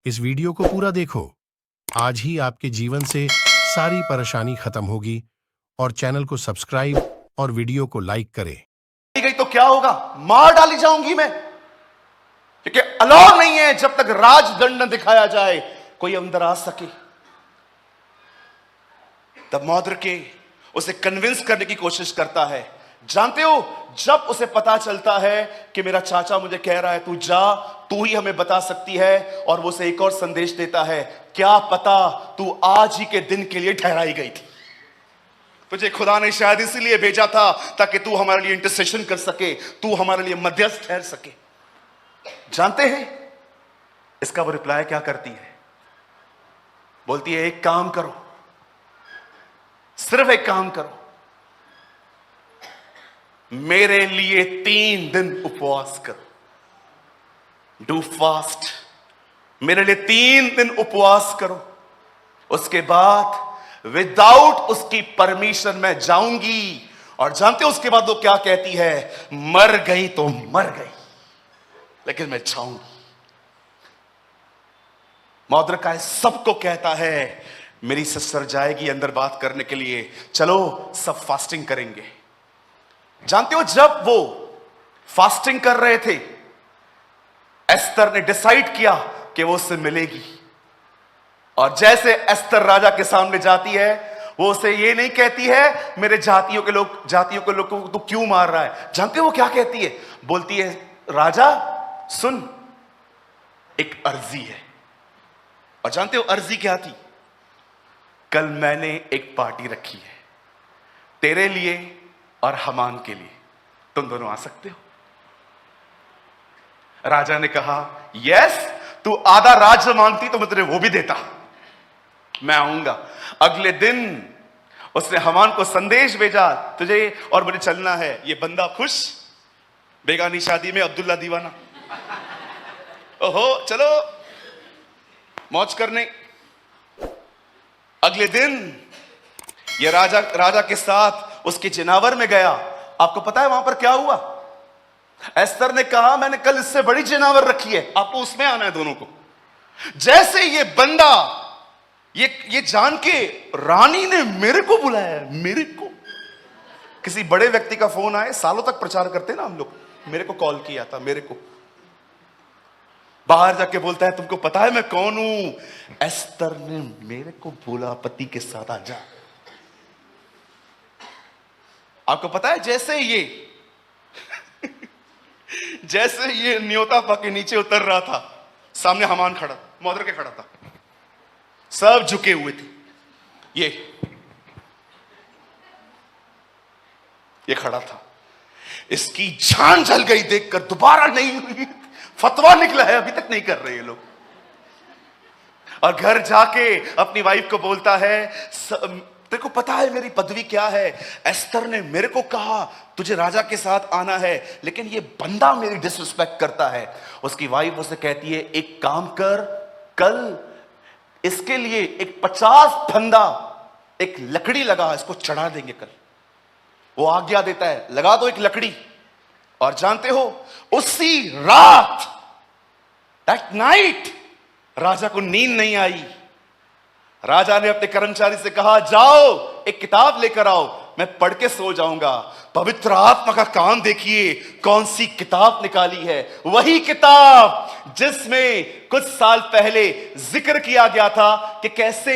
इस वीडियो को पूरा देखो। आज ही आपके जीवन से सारी परेशानी खत्म होगी और चैनल को सब्सक्राइब और वीडियो को लाइक करें। गई तो क्या होगा? मार डाली जाऊंगी मैं, क्योंकि अलाउ नहीं है जब तक राजदंड न दिखाया जाए कोई अंदर आ सके। तब मौद्र के उसे कन्विंस करने की कोशिश करता है। जानते हो, जब उसे पता चलता है कि मेरा चाचा मुझे कह रहा है तू जा, तू ही हमें बता सकती है, और वो उसे एक और संदेश देता है, क्या पता तू आज ही के दिन के लिए ठहराई गई थी। तुझे खुदा ने शायद इसलिए भेजा था ताकि तू हमारे लिए इंटरसेशन कर सके, तू हमारे लिए मध्यस्थ ठहर सके। जानते हैं इसका वो रिप्लाई क्या करती है? बोलती है, एक काम करो, सिर्फ एक काम करो, मेरे लिए 3 दिन उपवास करो, डू फास्ट, मेरे लिए 3 दिन उपवास करो। उसके बाद विदाउट उसकी परमिशन मैं जाऊंगी। और जानते हो उसके बाद वो क्या कहती है? मर गई तो मर गई, लेकिन मैं जाऊंगी। मौद्रिकाय सबको कहता है, मेरी सिस्टर जाएगी अंदर बात करने के लिए, चलो सब फास्टिंग करेंगे। जानते हो, जब वो फास्टिंग कर रहे थे, एस्तर ने डिसाइड किया कि वो उससे मिलेगी। और जैसे एस्तर राजा के सामने जाती है, वो उसे ये नहीं कहती है मेरे जातियों के लोग को तू क्यों मार रहा है। जानते हो वो क्या कहती है? बोलती है, राजा सुन, एक अर्जी है। और जानते हो अर्जी क्या थी? कल मैंने एक पार्टी रखी है तेरे लिए और हमान के लिए, तुम दोनों आ सकते हो। राजा ने कहा, यस, तू आधा राज्य मांगती तो मैं तुझे वो भी देता, मैं आऊंगा। अगले दिन उसने हमान को संदेश भेजा, तुझे और मुझे चलना है। ये बंदा खुश, बेगानी शादी में अब्दुल्ला दीवाना, ओहो चलो मौज करने। अगले दिन ये राजा के साथ उसके जिनावर में गया। आपको पता है वहां पर क्या हुआ? एस्तर ने कहा, मैंने कल इससे बड़ी जिनावर रखी है, आपको उसमें आना है दोनों को। जैसे ये बंदा ये जान के रानी ने मेरे को बुलाया, मेरे को, किसी बड़े व्यक्ति का फोन आए, सालों तक प्रचार करते ना हम लोग, मेरे को कॉल किया था, मेरे को, बाहर जाके बोलता है, तुमको पता है मैं कौन हूं? एस्तर ने मेरे को बोला पति के साथ आ जा। आपको पता है जैसे ये न्योता पाके नीचे उतर रहा था, सामने हमान खड़ा, मौद्र के खड़ा था, सब झुके हुए थे। ये खड़ा था। इसकी जान जल गई देखकर, दोबारा नहीं हुई, फतवा निकला है, अभी तक नहीं कर रहे ये लोग। और घर जाके अपनी वाइफ को बोलता है, तेरे को पता है मेरी पदवी क्या है? एस्तर ने मेरे को कहा तुझे राजा के साथ आना है, लेकिन ये बंदा मेरी डिसरिस्पेक्ट करता है। उसकी वाइफ उसे कहती है, एक काम कर, कल इसके लिए एक 50 फंदा एक लकड़ी लगा, इसको चढ़ा देंगे कल। वो आज्ञा देता है, लगा दो एक लकड़ी। और जानते हो उसी रात, दैट नाइट, राजा को नींद नहीं आई। राजा ने अपने कर्मचारी से कहा, जाओ एक किताब लेकर आओ, मैं पढ़ के सो जाऊंगा। पवित्र आत्मा का काम देखिए, कौन सी किताब निकाली है? वही किताब जिसमें कुछ साल पहले जिक्र किया गया था कि कैसे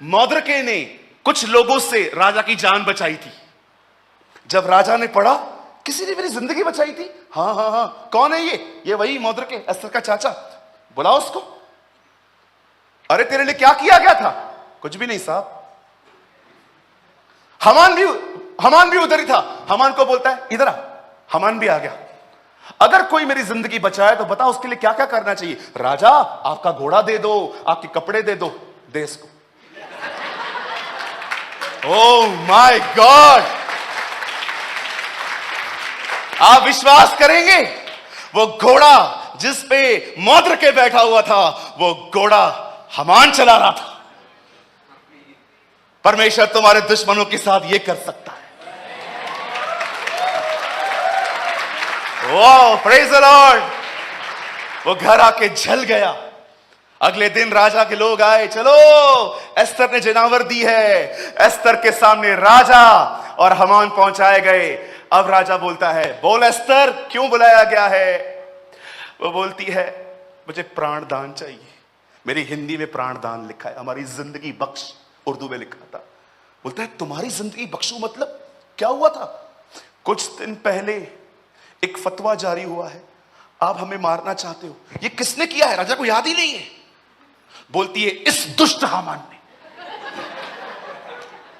मौद्रिकाय ने कुछ लोगों से राजा की जान बचाई थी। जब राजा ने पढ़ा, किसी ने मेरी जिंदगी बचाई थी, हाँ हाँ हाँ, कौन है ये वही मौद्रिकाय, एस्तर का चाचा, बुलाओ उसको। अरे तेरे लिए क्या किया गया था? कुछ भी नहीं साहब। हमान भी उधर ही था। हमान को बोलता है, इधर आ। हमान भी आ गया। अगर कोई मेरी जिंदगी बचाए तो बता उसके लिए क्या क्या करना चाहिए? राजा, आपका घोड़ा दे दो, आपके कपड़े दे दो, दे इसको। ओह माय गॉड, आप विश्वास करेंगे, वो घोड़ा जिस पे मौद्रिकाय बैठा हुआ था, वो घोड़ा हमान चला रहा था। परमेश्वर तुम्हारे दुश्मनों के साथ ये कर सकता है। ओह प्रेज द लॉर्ड। वो घर आके जल गया। अगले दिन राजा के लोग आए, चलो एस्तर ने जनावर दी है। एस्तर के सामने राजा और हामान पहुंचाए गए। अब राजा बोलता है, बोल एस्तर, क्यों बुलाया गया है? वो बोलती है, मुझे प्राण दान चाहिए। मेरी हिंदी में प्राण दान लिखा है, हमारी जिंदगी बख्श उर्दू में लिखा था। बोलता है, तुम्हारी जिंदगी बख्शू मतलब क्या हुआ था? कुछ दिन पहले एक फतवा जारी हुआ है, आप हमें मारना चाहते हो। ये किसने किया है? राजा को याद ही नहीं है। बोलती है, इस दुष्ट हामान ने।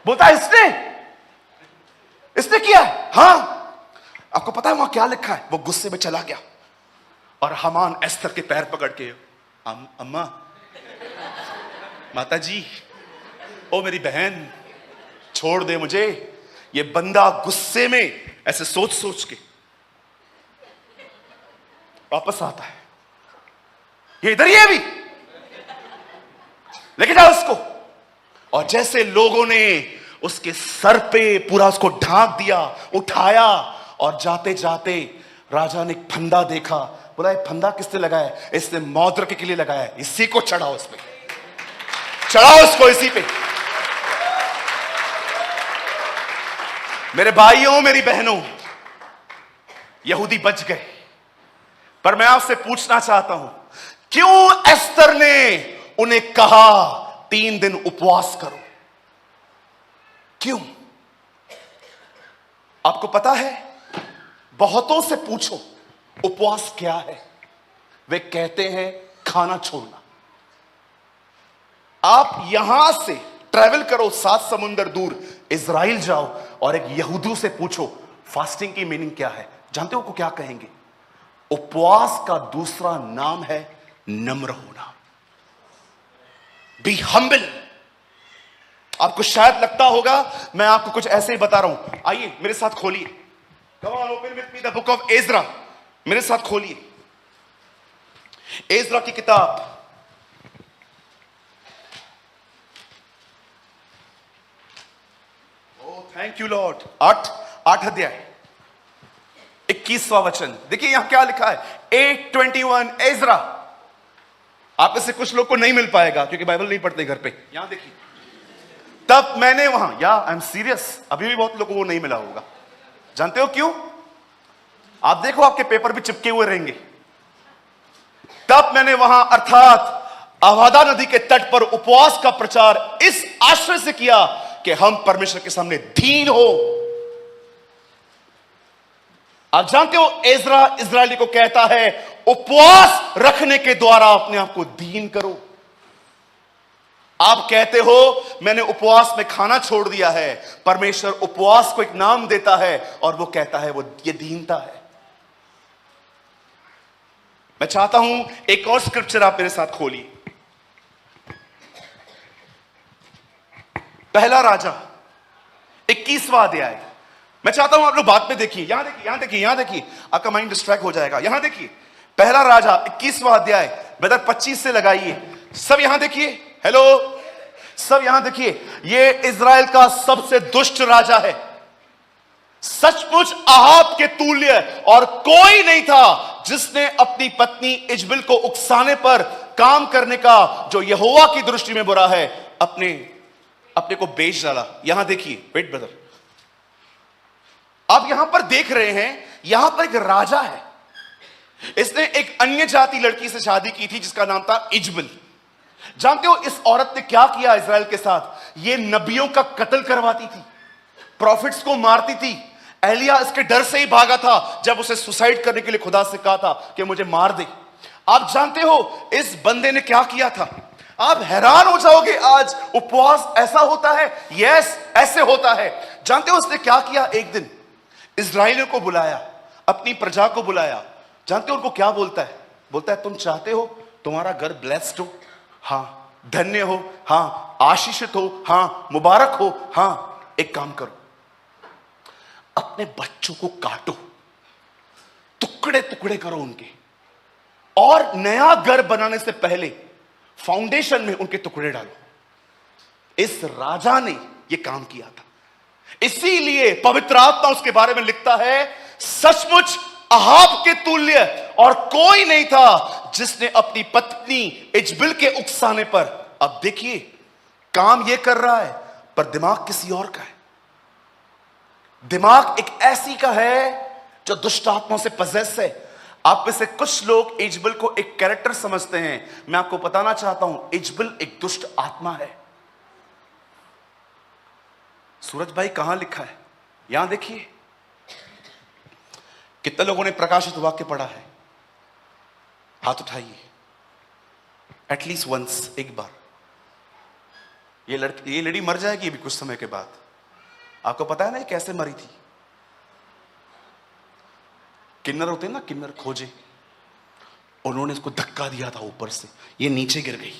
बोलता है, इसने किया है? हाँ। आपको पता है वहां क्या लिखा है? वो गुस्से में चला गया और हामान एस्तर के पैर पकड़ के, अम्मा, माता जी, ओ मेरी बहन, छोड़ दे मुझे। ये बंदा गुस्से में ऐसे सोच सोच के वापस आता है। ये इधर ही है अभी, लेके जाओ उसको। और जैसे लोगों ने उसके सर पे पूरा उसको ढांक दिया, उठाया, और जाते जाते राजा ने एक फंदा देखा। बोला, ये फंदा किसने लगाया है? इसने मौद्रिक के लिए लगाया है, इसी को चढ़ाओ, उस पे चढ़ाओ, उसको इसी पे। मेरे भाइयों, मेरी बहनों, यहूदी बच गए। पर मैं आपसे पूछना चाहता हूं, क्यों एस्तर ने उन्हें कहा 3 दिन उपवास करो? क्यों? आपको पता है, बहुतों से पूछो उपवास क्या है, वे कहते हैं खाना छोड़ना। आप यहां से ट्रैवल करो 7 समुंदर दूर, इजराइल जाओ और एक यहूदियों से पूछो फास्टिंग की मीनिंग क्या है। जानते हो को क्या कहेंगे? उपवास का दूसरा नाम है नम्र होना। Be humble. आपको शायद लगता होगा मैं आपको कुछ ऐसे ही बता रहा हूं। आइए मेरे साथ खोलिए, come on, open with me the book of Ezra. मेरे साथ खोलिए एज्रा की किताब। Oh thank you Lord. 8 अध्याय 21वां वचन। देखिए यहां क्या लिखा है, 8:21 एज्रा। आप इससे कुछ लोग को नहीं मिल पाएगा क्योंकि बाइबल नहीं पढ़ते घर पे। यहां देखिए, तब मैंने वहां, या आई एम सीरियस, अभी भी बहुत लोगों को नहीं मिला होगा। जानते हो क्यों? आप देखो, आपके पेपर भी चिपके हुए रहेंगे। तब मैंने वहां अर्थात अवादा नदी के तट पर उपवास का प्रचार इस आश्रय से किया कि हम परमेश्वर के सामने दीन हो। आप जानते हो एज्रा इजरायली को कहता है उपवास रखने के द्वारा अपने आप को दीन करो। आप कहते हो मैंने उपवास में खाना छोड़ दिया है। परमेश्वर उपवास को एक नाम देता है और वो कहता है वो ये दीनता है। मैं चाहता हूं एक और स्क्रिप्चर आप मेरे साथ खोलिए। पहला राजा 21वां अध्याय। मैं चाहता हूं आप लोग बात में देखिए। यहां देखिए, यहां देखिए, यहां देखिए, आपका माइंड डिस्ट्रैक्ट हो जाएगा। यहां देखिए, पहला राजा 21वां अध्याय, ब्रदर 25 से लगाइए। सब यहां देखिए, हेलो, सब यहां देखिए। ये इजराइल का सबसे दुष्ट राजा है। सचमुच अहाब के तुल्य और कोई नहीं था जिसने अपनी पत्नी इजबिल को उकसाने पर काम करने का, जो यहोवा की दृष्टि में बुरा है, अपने को बेच डाला। यहां देखिए, वेट ब्रदर, आप यहां पर देख रहे हैं, यहां पर एक राजा है। इसने एक अन्य जाति लड़की से शादी की थी जिसका नाम था इजबिल। जानते हो इस औरत ने क्या किया इजराइल के साथ? ये नबियों का कत्ल करवाती थी, प्रॉफिट्स को मारती थी। एलिया इसके डर से ही भागा था जब उसे सुसाइड करने के लिए खुदा से कहा था कि मुझे मार दे। आप जानते हो इस बंदे ने क्या किया था? आप हैरान हो जाओगे। आज उपवास ऐसा होता है, यस ऐसे होता है। जानते हो उसने क्या किया? एक दिन इजराइलियों को बुलाया, अपनी प्रजा को बुलाया। जानते हो उनको क्या बोलता है? बोलता है तुम चाहते हो तुम्हारा घर ब्लेस्ड हो? हां। धन्य हो? हां। आशीषित हो? हां। मुबारक हो? हां। एक काम करो, अपने बच्चों को काटो, टुकड़े टुकड़े करो उनके, और नया घर बनाने से पहले फाउंडेशन में उनके टुकड़े डालो। इस राजा ने यह काम किया था। इसीलिए पवित्र आत्मा उसके बारे में लिखता है, सचमुच अहाब के तुल्य और कोई नहीं था जिसने अपनी पत्नी इजबिल के उकसाने पर। अब देखिए, काम यह कर रहा है पर दिमाग किसी और का है। दिमाग एक ऐसी का है जो दुष्ट आत्माओं से पजेस है। आप में से कुछ लोग इजबिल को एक कैरेक्टर समझते हैं। मैं आपको बताना चाहता हूं, इजबिल एक दुष्ट आत्मा है। सूरज भाई कहां लिखा है? यहां देखिए। कितने लोगों ने प्रकाशित वाक्य पढ़ा है? हाथ उठाइए। एटलीस्ट वंस, एक बार। ये लेडी मर जाएगी अभी कुछ समय के बाद। आपको पता है ना ये कैसे मरी थी? किन्नर होते हैं ना, किन्नर खोजे, उन्होंने इसको धक्का दिया था ऊपर से, ये नीचे गिर गई।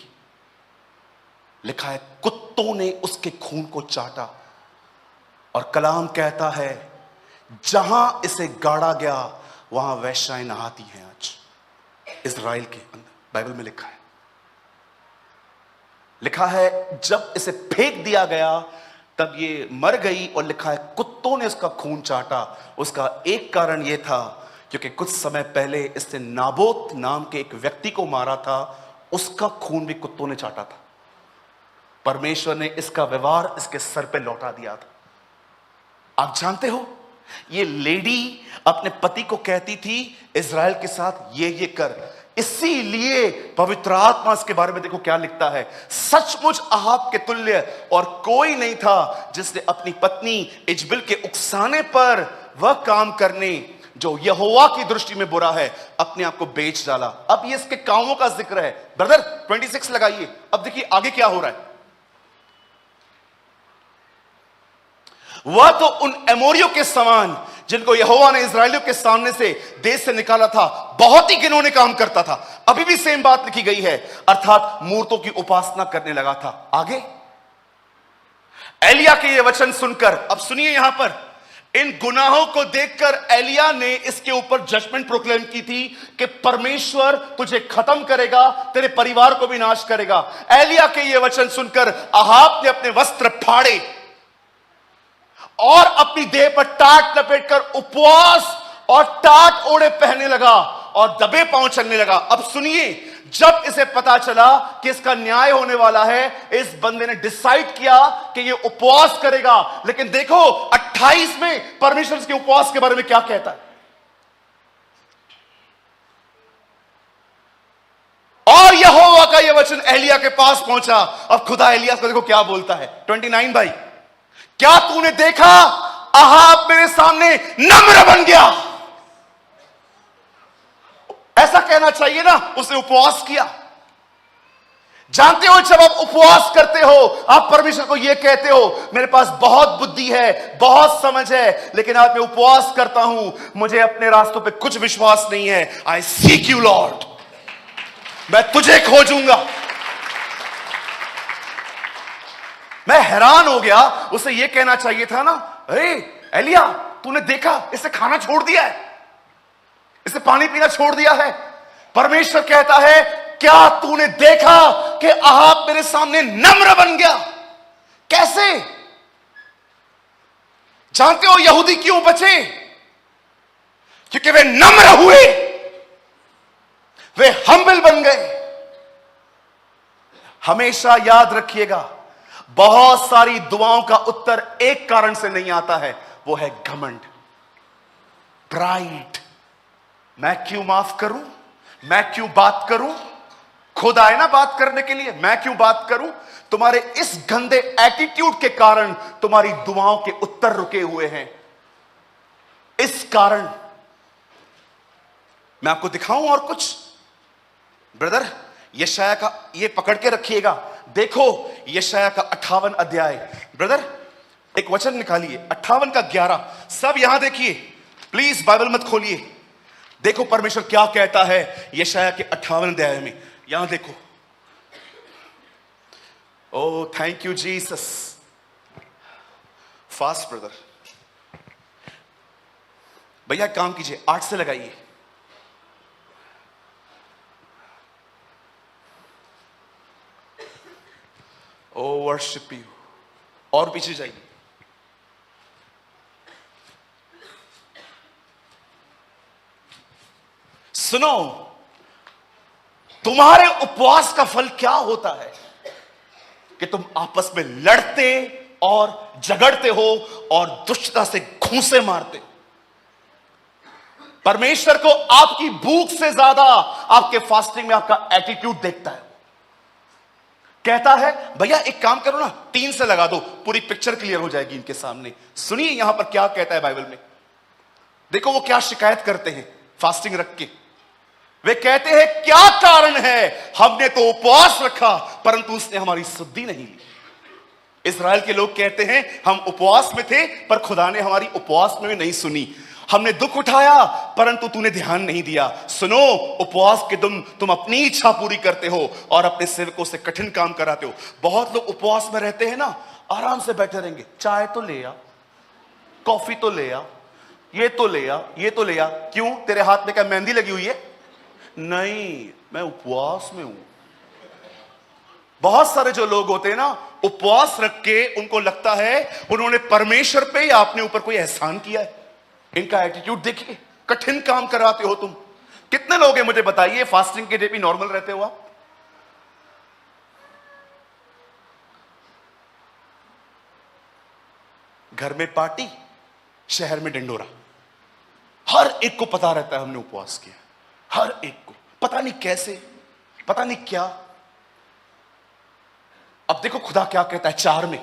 लिखा है कुत्तों ने उसके खून को चाटा। और कलाम कहता है जहां इसे गाड़ा गया वहां वैश्याएं नहाती हैं आज, इजराइल के अंदर। बाइबल में लिखा है। लिखा है जब इसे फेंक दिया गया तब ये मर गई। और लिखा है कुत्तों ने उसका खून चाटा। उसका एक कारण यह था क्योंकि कुछ समय पहले इसने नाबोत नाम के एक व्यक्ति को मारा था, उसका खून भी कुत्तों ने चाटा था। परमेश्वर ने इसका व्यवहार इसके सर पे लौटा दिया था। आप जानते हो, ये लेडी अपने पति को कहती थी इजराइल के साथ ये कर। इसीलिए पवित्र आत्मा इसके बारे में देखो क्या लिखता है, सचमुच अहाब के तुल्य और कोई नहीं था जिसने अपनी पत्नी इजबिल के उकसाने पर वह काम करने जो यहोवा की दृष्टि में बुरा है अपने आप को बेच डाला। अब ये इसके कामों का जिक्र है। ब्रदर 26 लगाइए। अब देखिए आगे क्या हो रहा है। वह तो उन एमोरियों के समान जिनको यहोवा ने इजराइलियों के सामने से देश से निकाला था बहुत ही घिनौने काम करता था। अभी भी सेम बात लिखी गई है, अर्थात मूर्तों की उपासना करने लगा था। आगे एलिया के ये वचन सुनकर, अब सुनिए यहां पर, इन गुनाहों को देखकर एलिया ने इसके ऊपर जजमेंट प्रोक्लेम की थी कि परमेश्वर तुझे खत्म करेगा, तेरे परिवार को भी नाश करेगा। एलिया के ये वचन सुनकर अहाब ने अपने वस्त्र फाड़े और अपनी देह पर टाट लपेटकर उपवास और टाट ओढ़े पहनने लगा और दबे पांव चलने लगा। अब सुनिए, जब इसे पता चला कि इसका न्याय होने वाला है, इस बंदे ने डिसाइड किया कि ये उपवास करेगा। लेकिन देखो 28 में परमेश्वर इसके उपवास के बारे में क्या कहता है। और यहोवा का यह वचन एलिया के पास पहुंचा। अब खुदा एलिया को देखो क्या बोलता है। 29 भाई, क्या तूने देखा अहाब मेरे सामने नम्र बन गया। ऐसा कहना चाहिए ना, उसने उपवास किया। जानते हो जब आप उपवास करते हो आप परमेश्वर को यह कहते हो मेरे पास बहुत बुद्धि है, बहुत समझ है, लेकिन आज मैं उपवास करता हूं, मुझे अपने रास्तों पे कुछ विश्वास नहीं है। आई सीक यू लॉर्ड, मैं तुझे खोजूंगा। मैं हैरान हो गया। उसे यह कहना चाहिए था ना, अरे एलिया तूने देखा इसे खाना छोड़ दिया है, इसे पानी पीना छोड़ दिया है। परमेश्वर कहता है क्या तूने देखा कि अहाब मेरे सामने नम्र बन गया। कैसे? जानते हो यहूदी क्यों बचे? क्योंकि वे नम्र हुए, वे हम्बल बन गए। हमेशा याद रखिएगा, बहुत सारी दुआओं का उत्तर एक कारण से नहीं आता है, वो है घमंड, प्राइड। मैं क्यों माफ करूं, मैं क्यों बात करूं, खुद आए ना बात करने के लिए, मैं क्यों बात करूं। तुम्हारे इस गंदे एटीट्यूड के कारण तुम्हारी दुआओं के उत्तर रुके हुए हैं। इस कारण मैं आपको दिखाऊं और कुछ। ब्रदर यशाया का ये पकड़ के रखिएगा। देखो यशाया का 58 अध्याय। ब्रदर एक वचन निकालिए 58 का 11। सब यहां देखिए, प्लीज बाइबल मत खोलिए। देखो परमेश्वर क्या कहता है यशाया के 58 अध्याय में। यहां देखो। Oh thank you Jesus. Fast brother, भैया काम कीजिए, 8 से लगाइए। Oh worship you. और पीछे जाइए। सुनो, तुम्हारे उपवास का फल क्या होता है कि तुम आपस में लड़ते और झगड़ते हो और दुष्टता से घूंसे मारते हो। परमेश्वर को आपकी भूख से ज्यादा आपके फास्टिंग में आपका एटीट्यूड देखता है। कहता है भैया एक काम करो ना, 3 से लगा दो, पूरी पिक्चर क्लियर हो जाएगी इनके सामने। सुनिए यहां पर क्या कहता है बाइबल में। देखो वो क्या शिकायत करते हैं फास्टिंग रख के। वे कहते हैं क्या कारण है, हमने तो उपवास रखा परंतु उसने हमारी सुधि नहीं ली। इस्राएल के लोग कहते हैं हम उपवास में थे पर खुदा ने हमारी उपवास में भी नहीं सुनी। हमने दुख उठाया परंतु तूने ध्यान नहीं दिया। सुनो, उपवास के दिन तुम अपनी इच्छा पूरी करते हो और अपने सेवकों से कठिन काम कराते हो। बहुत लोग उपवास में रहते हैं ना, आराम से बैठे रहेंगे, चाय तो ले आ, कॉफी तो ले आ, ये तो ले आ, ये तो ले आ। क्यों, तेरे हाथ में क्या मेहंदी लगी हुई है? नहीं, मैं उपवास में हूं। बहुत सारे जो लोग होते हैं ना, उपवास रख के उनको लगता है उन्होंने परमेश्वर पे या अपने ऊपर कोई एहसान किया है। इनका एटीट्यूड देखिए, कठिन काम कराते हो तुम। कितने लोग हैं मुझे बताइए फास्टिंग के डे भी नॉर्मल रहते हो आप? घर में पार्टी, शहर में डंडोरा। हर एक को पता रहता है हमने उपवास किया, हर एक को पता नहीं कैसे, पता नहीं क्या। अब देखो खुदा क्या कहता है 4 में।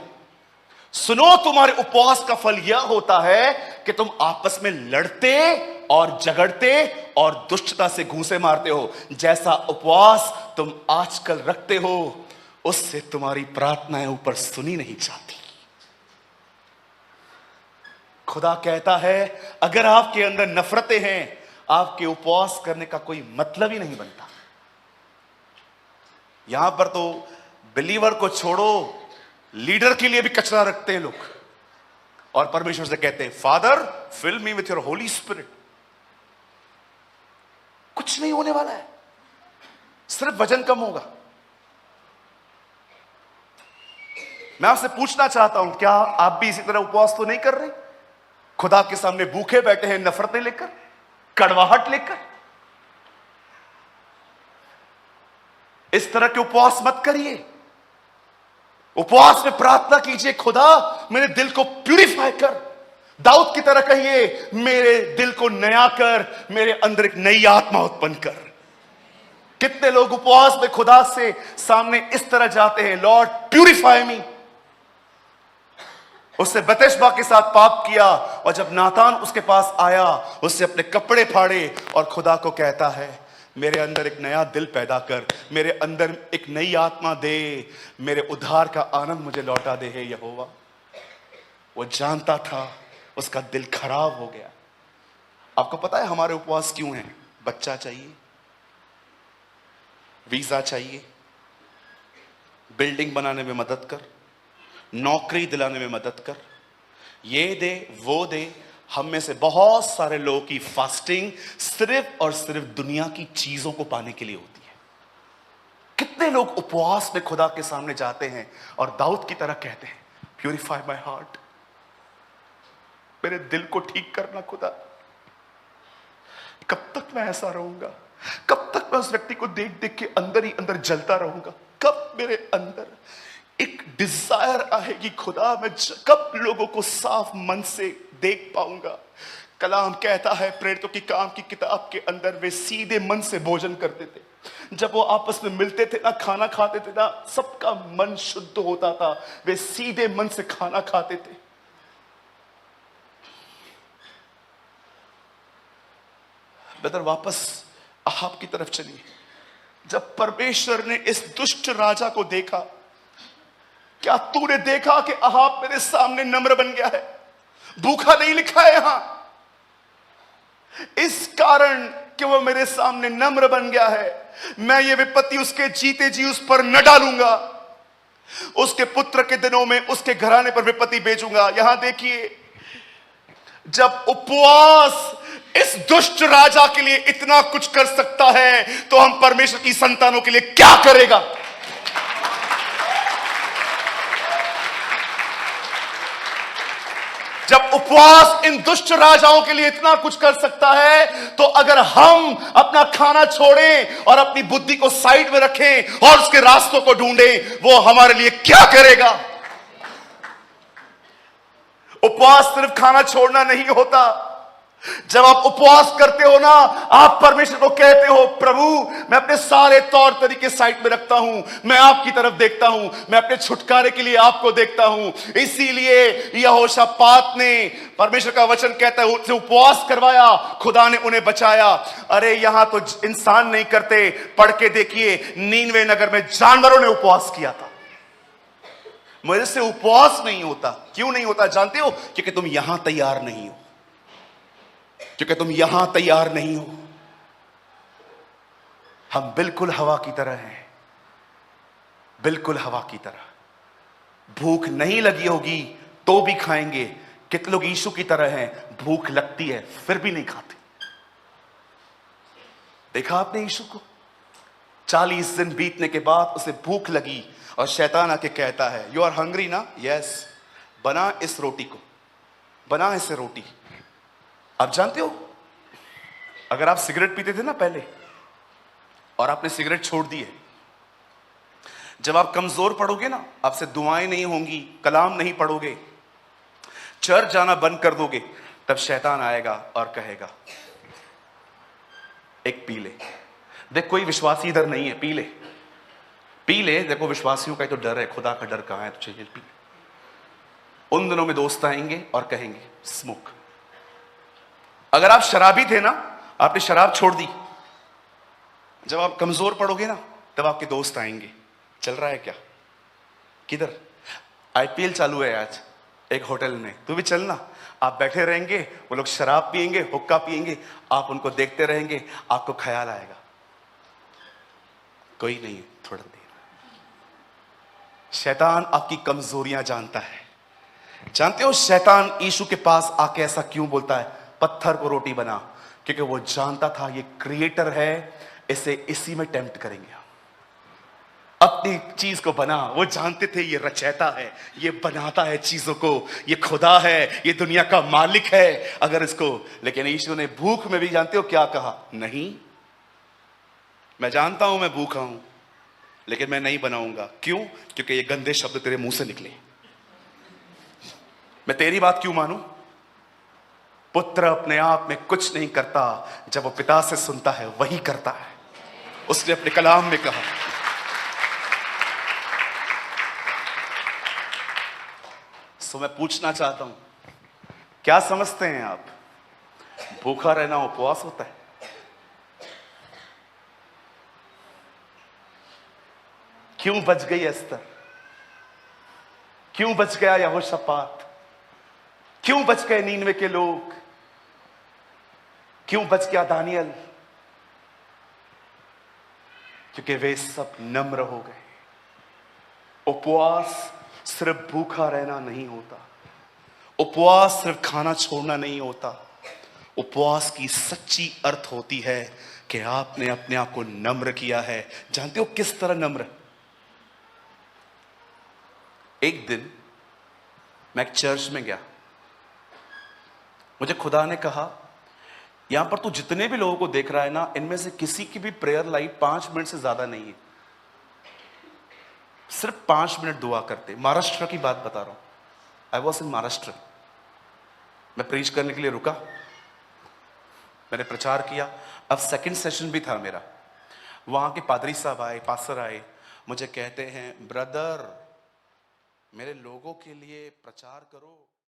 सुनो, तुम्हारे उपवास का फल यह होता है कि तुम आपस में लड़ते और झगड़ते और दुष्टता से घूंसे मारते हो। जैसा उपवास तुम आजकल रखते हो उससे तुम्हारी प्रार्थनाएं ऊपर सुनी नहीं जाती। खुदा कहता है अगर आपके अंदर नफरतें हैं, आपके उपवास करने का कोई मतलब ही नहीं बनता। यहां पर तो बिलीवर को छोड़ो, लीडर के लिए भी कचरा रखते हैं लोग और परमेश्वर से कहते हैं father fill me with your holy spirit. कुछ नहीं होने वाला है, सिर्फ वजन कम होगा। मैं आपसे पूछना चाहता हूं, क्या आप भी इसी तरह उपवास तो नहीं कर रहे? खुदा के सामने भूखे बैठे हैं, नफरतें लेकर, कड़वाहट लेकर। इस तरह के उपवास मत करिए। उपवास में प्रार्थना कीजिए, खुदा मेरे दिल को प्यूरिफाई कर। दाऊद की तरह कहिए मेरे दिल को नया कर, मेरे अंदर एक नई आत्मा उत्पन्न कर। कितने लोग उपवास में खुदा से सामने इस तरह जाते हैं, लॉर्ड प्यूरिफाई मी। उसने बतशबा के साथ पाप किया और जब नातान उसके पास आया उससे अपने कपड़े फाड़े और खुदा को कहता है मेरे अंदर एक नया दिल पैदा कर, मेरे अंदर एक नई आत्मा दे, मेरे उद्धार का आनंद मुझे लौटा दे हे यहोवा। वो जानता था उसका दिल खराब हो गया। आपको पता है हमारे उपवास क्यों हैं? बच्चा चाहिए, वीजा चाहिए, बिल्डिंग बनाने में मदद कर, नौकरी दिलाने में मदद कर, ये दे वो दे। हम में से बहुत सारे लोगों की फास्टिंग सिर्फ और सिर्फ दुनिया की चीजों को पाने के लिए होती है। कितने लोग उपवास में खुदा के सामने जाते हैं और दाऊद की तरह कहते हैं प्यूरिफाई माय हार्ट, मेरे दिल को ठीक करना खुदा। कब तक मैं ऐसा रहूंगा? कब तक मैं उस व्यक्ति को देख देख के अंदर ही अंदर जलता रहूंगा? कब मेरे अंदर एक डिजायर आएगी खुदा, मैं कब लोगों को साफ मन से देख पाऊंगा? कलाम कहता है प्रेरितों की काम की किताब के अंदर वे सीधे मन से भोजन करते थे। जब वो आपस में मिलते थे ना, खाना खाते थे ना, सबका मन शुद्ध होता था, वे सीधे मन से खाना खाते थे। ब्रदर वापस अहाब की तरफ चलिए। जब परमेश्वर ने इस दुष्ट राजा को देखा, क्या तूने देखा कि अहाब मेरे सामने नम्र बन गया है? भूखा नहीं लिखा है यहां, इस कारण कि वो मेरे सामने नम्र बन गया है, मैं ये विपत्ति उसके जीते जी उस पर न डालूंगा। उसके पुत्र के दिनों में उसके घराने पर विपत्ति भेजूंगा। यहां देखिए, जब उपवास इस दुष्ट राजा के लिए इतना कुछ कर सकता है तो हम परमेश्वर की संतानों के लिए क्या करेगा? जब जब उपवास इन दुष्ट राजाओं के लिए इतना कुछ कर सकता है, तो अगर हम अपना खाना छोड़ें और अपनी बुद्धि को साइड में रखें और उसके रास्तों को ढूंढें, वो हमारे लिए क्या करेगा। उपवास सिर्फ खाना छोड़ना नहीं होता। जब आप उपवास करते हो ना, आप परमेश्वर को कहते हो, प्रभु मैं अपने सारे तौर तरीके साइड में रखता हूं, मैं आपकी तरफ देखता हूं, मैं अपने छुटकारे के लिए आपको देखता हूं। इसीलिए यहोशापात ने, परमेश्वर का वचन कहता है, उनसे उपवास करवाया, खुदा ने उन्हें बचाया। अरे यहां तो इंसान नहीं करते, पढ़ के देखिए, नीनवे नगर में जानवरों ने उपवास किया था। मेरे से उपवास नहीं होता। क्यों नहीं होता जानते हो? क्योंकि तुम यहां तैयार नहीं हो, क्योंकि तुम यहां तैयार नहीं हो। हम बिल्कुल हवा की तरह हैं, बिल्कुल हवा की तरह। भूख नहीं लगी होगी तो भी खाएंगे। कितने लोग यीशु की तरह हैं, भूख लगती है फिर भी नहीं खाते। देखा आपने यीशु को? 40 दिन बीतने के बाद उसे भूख लगी और शैतान आके कहता है, यू आर हंग्री ना? यस, बना इस रोटी को, बना इसे रोटी। आप जानते हो, अगर आप सिगरेट पीते थे ना पहले और आपने सिगरेट छोड़ दी है, जब आप कमजोर पड़ोगे ना, आपसे दुआएं नहीं होंगी, कलाम नहीं पढ़ोगे, चर्च जाना बंद कर दोगे, तब शैतान आएगा और कहेगा एक पी ले। देख कोई विश्वासी इधर नहीं है, पी ले, पी ले। देखो विश्वासियों का ही तो डर है, खुदा का डर कहां है तुझे? ये पी। उन दिनों में दोस्त आएंगे और कहेंगे स्मोक। अगर आप शराबी थे ना, आपने शराब छोड़ दी, जब आप कमजोर पड़ोगे ना, तब आपके दोस्त आएंगे, चल रहा है क्या? किधर? आईपीएल चालू है आज एक होटल में, तू भी चलना। आप बैठे रहेंगे, वो लोग शराब पिएंगे, हुक्का पिएंगे, आप उनको देखते रहेंगे, आपको ख्याल आएगा कोई नहीं है, थोड़ा देर। शैतान आपकी कमजोरियां जानता है। जानते हो शैतान यीशु के पास आके ऐसा क्यों बोलता है, पत्थर को रोटी बना? क्योंकि वो जानता था ये क्रिएटर है, इसे इसी में टेम्प्ट करेंगे। अपनी चीज को बना, वो जानते थे ये रचयिता है, ये बनाता है चीजों को, ये खुदा है, ये दुनिया का मालिक है। अगर इसको, लेकिन यीशु ने भूख में भी जानते हो क्या कहा? नहीं, मैं जानता हूं मैं भूखा हूं, लेकिन मैं नहीं बनाऊंगा। क्यों? क्योंकि ये गंदे शब्द तेरे मुंह से निकले। मैं तेरी बात क्यों मानूं? पुत्र अपने आप में कुछ नहीं करता, जब वो पिता से सुनता है वही करता है। उसने अपने कलाम में कहा। सो मैं पूछना चाहता हूं, क्या समझते हैं आप, भूखा रहना उपवास होता है? क्यों बच गई एस्तर? क्यों बच गया यहोशापात? क्यों बच गए नीनवे के लोग? क्यों बच गया दानियल? क्योंकि वे सब नम्र हो गए। उपवास सिर्फ भूखा रहना नहीं होता, उपवास सिर्फ खाना छोड़ना नहीं होता। उपवास की सच्ची अर्थ होती है कि आपने अपने आप को नम्र किया है। जानते हो किस तरह नम्र? एक दिन मैं एक चर्च में गया, मुझे खुदा ने कहा, यहां पर तू जितने भी लोगों को देख रहा है ना, इनमें से किसी की भी प्रेयर लाइफ 5 मिनट से ज्यादा नहीं है। सिर्फ 5 मिनट दुआ करते। महाराष्ट्र की बात बता रहा हूं, आई वॉज इन महाराष्ट्र। मैं प्रीच करने के लिए रुका, मैंने प्रचार किया। अब सेकंड सेशन भी था मेरा। वहां के पादरी साहब आए, पास्टर आए, मुझे कहते हैं, ब्रदर मेरे लोगों के लिए प्रचार करो।